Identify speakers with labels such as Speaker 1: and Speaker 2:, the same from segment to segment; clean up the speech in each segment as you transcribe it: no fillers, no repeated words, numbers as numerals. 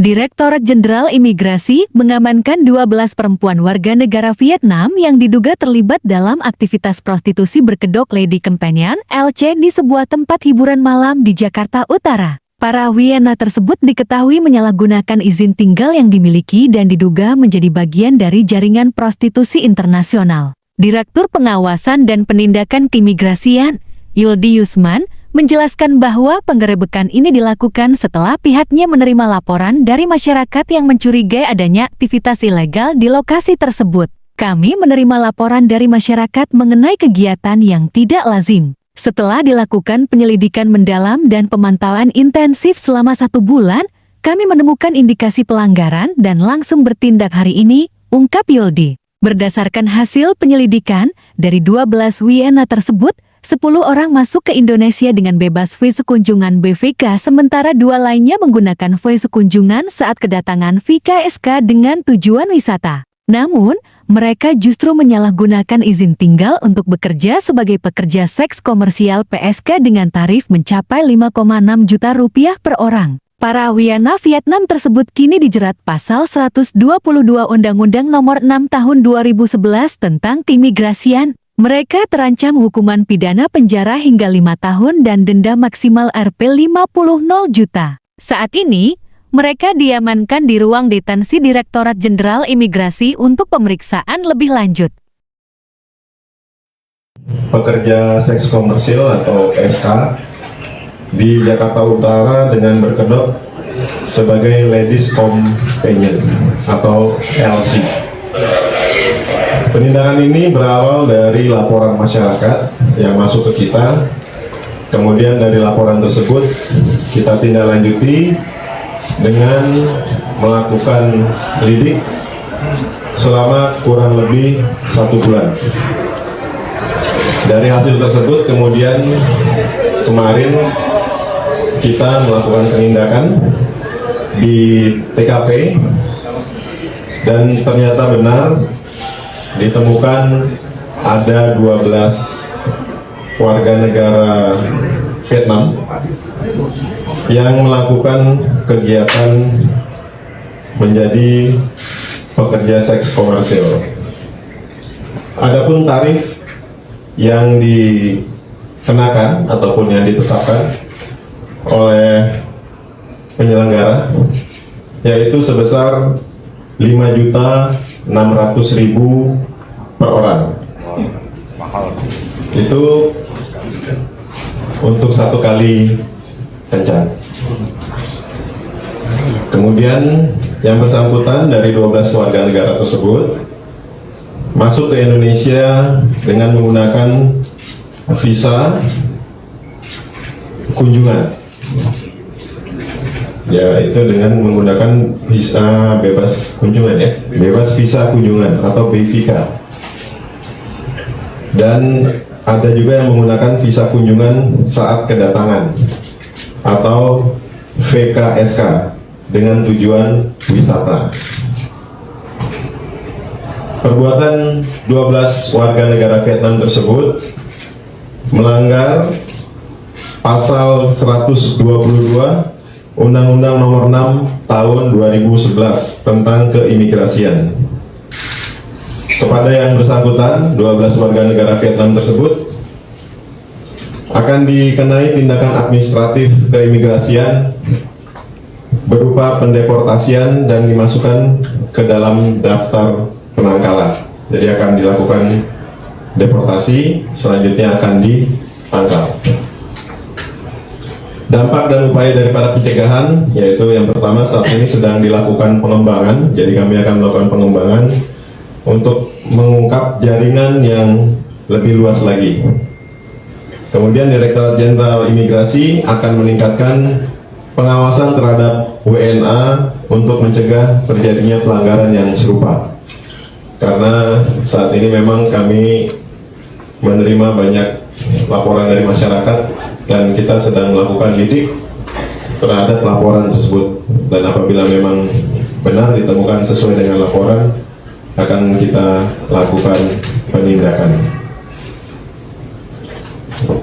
Speaker 1: Direktorat Jenderal Imigrasi mengamankan 12 perempuan warga negara Vietnam yang diduga terlibat dalam aktivitas prostitusi berkedok Lady Companion (LC) di sebuah tempat hiburan malam di Jakarta Utara. Para WNA tersebut diketahui menyalahgunakan izin tinggal yang dimiliki dan diduga menjadi bagian dari jaringan prostitusi internasional. Direktur Pengawasan dan Penindakan Keimigrasian, Yuldi Yusman, menjelaskan bahwa penggerebekan ini dilakukan setelah pihaknya menerima laporan dari masyarakat yang mencurigai adanya aktivitas ilegal di lokasi tersebut. Kami menerima laporan dari masyarakat mengenai kegiatan yang tidak lazim. Setelah dilakukan penyelidikan mendalam dan pemantauan intensif selama 1 bulan, kami menemukan indikasi pelanggaran dan langsung bertindak hari ini, ungkap Yuldi. Berdasarkan hasil penyelidikan, dari 12 WNA tersebut, 10 orang masuk ke Indonesia dengan bebas visa kunjungan BVK, sementara 2 lainnya menggunakan visa kunjungan saat kedatangan VKSK dengan tujuan wisata. Namun, mereka justru menyalahgunakan izin tinggal untuk bekerja sebagai pekerja seks komersial PSK dengan tarif mencapai 5,6 juta rupiah per orang. Para WNA Vietnam tersebut kini dijerat pasal 122 Undang-Undang Nomor 6 Tahun 2011 tentang Keimigrasian. Mereka terancam hukuman pidana penjara hingga 5 tahun dan denda maksimal Rp50 juta. Saat ini, mereka diamankan di ruang detensi Direktorat Jenderal Imigrasi untuk pemeriksaan lebih lanjut.
Speaker 2: Pekerja seks komersil atau SK di Jakarta Utara dengan berkedok sebagai Ladies Companion atau LC. Penindakan ini berawal dari laporan masyarakat yang masuk ke kita. Kemudian dari laporan tersebut kita tindak lanjuti dengan melakukan lidik selama kurang lebih 1 bulan. Dari hasil tersebut kemudian kemarin kita melakukan penindakan di TKP dan ternyata benar ditemukan ada 12 warga negara Vietnam yang melakukan kegiatan menjadi pekerja seks komersil. Adapun tarif yang dikenakan ataupun yang ditetapkan oleh penyelenggara yaitu sebesar 5.600.000 per orang. Itu untuk 1 kali kencan. Kemudian yang bersangkutan dari 12 warga negara tersebut masuk ke Indonesia dengan menggunakan visa kunjungan. Ya, itu dengan menggunakan visa bebas kunjungan ya, bebas visa kunjungan atau BVK. Dan ada juga yang menggunakan visa kunjungan saat kedatangan atau VKSK dengan tujuan wisata. Perbuatan 12 warga negara Vietnam tersebut melanggar pasal 122 Undang-Undang Nomor 6 Tahun 2011 tentang Keimigrasian. Kepada yang bersangkutan, 12 warga negara Vietnam tersebut akan dikenai tindakan administratif keimigrasian berupa pendeportasian dan dimasukkan ke dalam daftar penangkalan. Jadi akan dilakukan deportasi, selanjutnya akan ditangkal. Dampak dan upaya daripada pencegahan, yaitu yang pertama saat ini sedang dilakukan pengembangan. Jadi kami akan melakukan pengembangan untuk mengungkap jaringan yang lebih luas lagi. Kemudian Direktorat Jenderal Imigrasi akan meningkatkan pengawasan terhadap WNA untuk mencegah terjadinya pelanggaran yang serupa. Karena saat ini memang kami menerima banyak laporan dari masyarakat dan kita sedang melakukan lidik terhadap laporan tersebut, dan apabila memang benar ditemukan sesuai dengan laporan akan kita lakukan penindakan.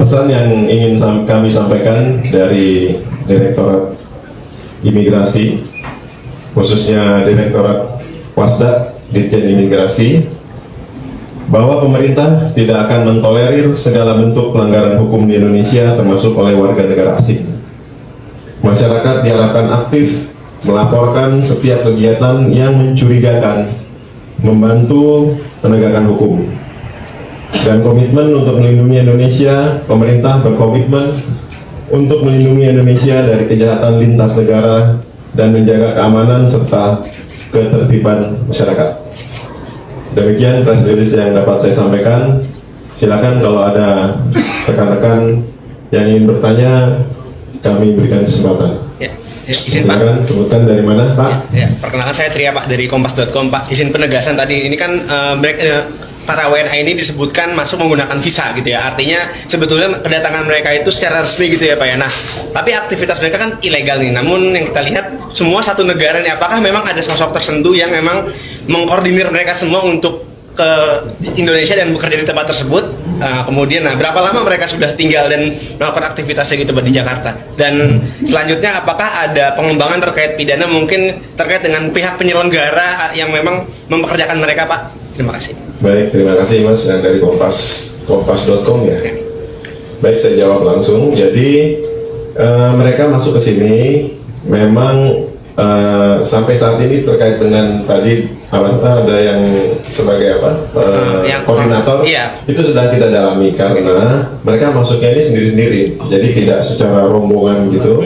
Speaker 2: Pesan yang ingin kami sampaikan dari Direktorat Imigrasi khususnya Direktorat Wasda Ditjen Imigrasi, bahwa pemerintah tidak akan mentolerir segala bentuk pelanggaran hukum di Indonesia termasuk oleh warga negara asing. Masyarakat diharapkan aktif melaporkan setiap kegiatan yang mencurigakan, membantu penegakan hukum. Dan komitmen untuk melindungi Indonesia, pemerintah berkomitmen untuk melindungi Indonesia dari kejahatan lintas negara dan menjaga keamanan serta ketertiban masyarakat. Demikian press release yang dapat saya sampaikan. Silakan kalau ada rekan-rekan yang ingin bertanya, kami berikan kesempatan.
Speaker 3: Ya, izin
Speaker 2: Silakan,
Speaker 3: Pak.
Speaker 2: sebutkan dari mana, Pak?
Speaker 3: Ya, perkenalkan saya Tria Pak dari kompas.com Pak. Izin penegasan tadi ini kan para WNA ini disebutkan masuk menggunakan visa gitu ya. Artinya sebetulnya kedatangan mereka itu secara resmi gitu ya Pak ya. Nah, tapi aktivitas mereka kan ilegal nih. Namun yang kita lihat semua satu negara nih. Apakah memang ada sosok tertentu yang memang mengkoordinir mereka semua untuk ke Indonesia dan bekerja di tempat tersebut? Kemudian berapa lama mereka sudah tinggal dan melakukan aktivitasnya gitu Pak di Jakarta? Dan selanjutnya apakah ada pengembangan terkait pidana mungkin terkait dengan pihak penyelenggara yang memang mempekerjakan mereka Pak? Terima kasih.
Speaker 2: Baik, terima kasih Mas yang dari kompas.com ya. Baik, saya jawab langsung. Jadi mereka masuk ke sini memang sampai saat ini terkait dengan tadi ada yang sebagai
Speaker 3: Yang
Speaker 2: koordinator,
Speaker 3: iya.
Speaker 2: itu sedang kita dalami karena mereka masuknya ini sendiri-sendiri, jadi tidak secara rombongan gitu.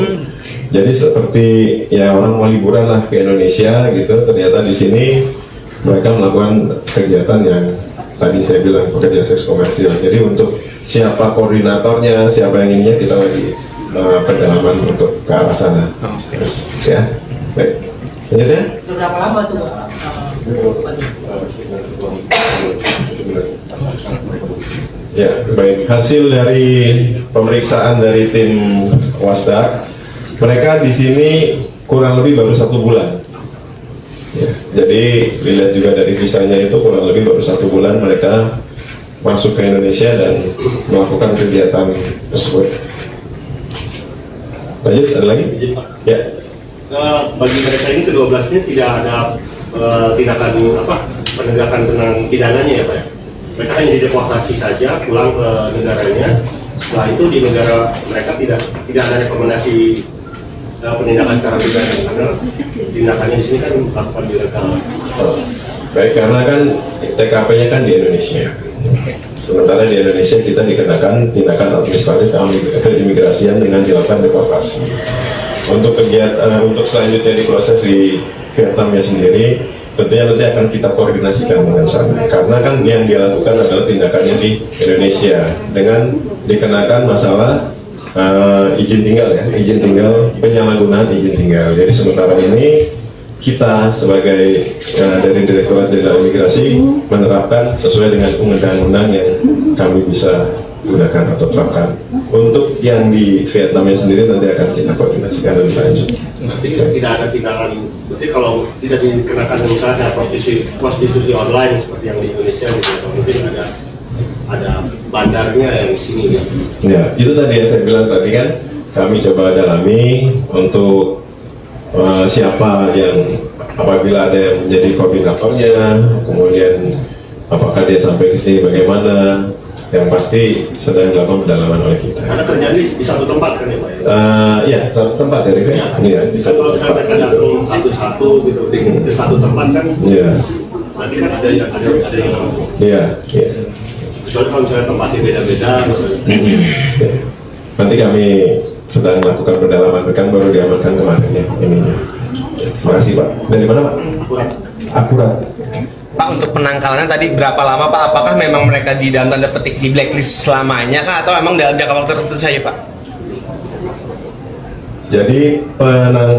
Speaker 2: Jadi seperti ya orang mau liburan lah ke Indonesia gitu, ternyata di sini mereka melakukan kegiatan yang tadi saya bilang pekerja seks komersil. Jadi untuk siapa koordinatornya, siapa yang ininya, kita lagi pendalaman untuk ke arah sana. Terus, ya, baik. Lanjut ya.
Speaker 4: Berapa lama tuh?
Speaker 2: Ya, baik. Hasil dari pemeriksaan dari tim Wasda, mereka di sini kurang lebih baru 1 bulan. Ya, jadi dilihat juga dari visanya itu kurang lebih baru 1 bulan mereka masuk ke Indonesia dan melakukan kegiatan tersebut. Lanjut, ada lagi? Ya.
Speaker 5: Bagi mereka ini ke-12-nya tidak ada tindakan penegakan tentang pidananya ya Pak ya? Mereka hanya dideportasi saja pulang ke negaranya. Setelah itu di negara mereka tidak ada rekomendasi penindakan secara pidana karena tindakannya di sini kan melakukan ilegal.
Speaker 2: Baik, karena kan TKP-nya kan di Indonesia. Sementara di Indonesia kita dikenakan tindakan administratif keimigrasian dengan dilakukan deportasi. Untuk kegiatan untuk selanjutnya diproses di Vietnamnya sendiri, tentunya nanti akan kita koordinasikan dengan sana. Karena kan yang dilakukan adalah tindakannya di Indonesia dengan dikenakan masalah izin tinggal ya, izin tinggal, penyalahgunaan izin tinggal. Jadi sementara ini kita sebagai dari Direktorat Jenderal Imigrasi menerapkan sesuai dengan undang-undang yang kami bisa gunakan atau terapkan. Untuk yang di Vietnamnya sendiri nanti akan kita koordinasikan lebih lanjut.
Speaker 5: Nanti tidak ada tindakan, berarti kalau tidak dikenakan misalnya prostitusi online seperti yang di Indonesia gitu, atau mungkin ada bandarnya yang di sini ya.
Speaker 2: Ya, itu tadi yang saya bilang tadi kan, kami coba dalami untuk siapa yang apabila ada yang menjadi koordinatornya, kemudian apakah dia sampai ke sini bagaimana, yang pasti sedang dilakukan pendalaman oleh kita.
Speaker 5: Karena terjadi di satu tempat kan ya Pak ya?
Speaker 2: Ya, satu tempat dari
Speaker 5: Ya, bisa kalau mereka datang satu-satu gitu ke satu tempat kan,
Speaker 2: Iya,
Speaker 5: nanti kan ada yang
Speaker 2: iya, iya.
Speaker 5: kecuali kalau misalnya tempatnya beda-beda misalnya.
Speaker 2: Nanti kami sedang melakukan pendalaman, kan baru diamankan kemarin ya ininya. Terima kasih Pak. Dari mana Pak?
Speaker 5: Akurat.
Speaker 2: Akurat.
Speaker 3: Pak, untuk penangkalannya tadi berapa lama Pak? Apakah memang mereka di dalam tanda petik di blacklist selamanya kah? Atau memang dalam jangka waktu tertentu saja Pak?
Speaker 2: Jadi penangkalan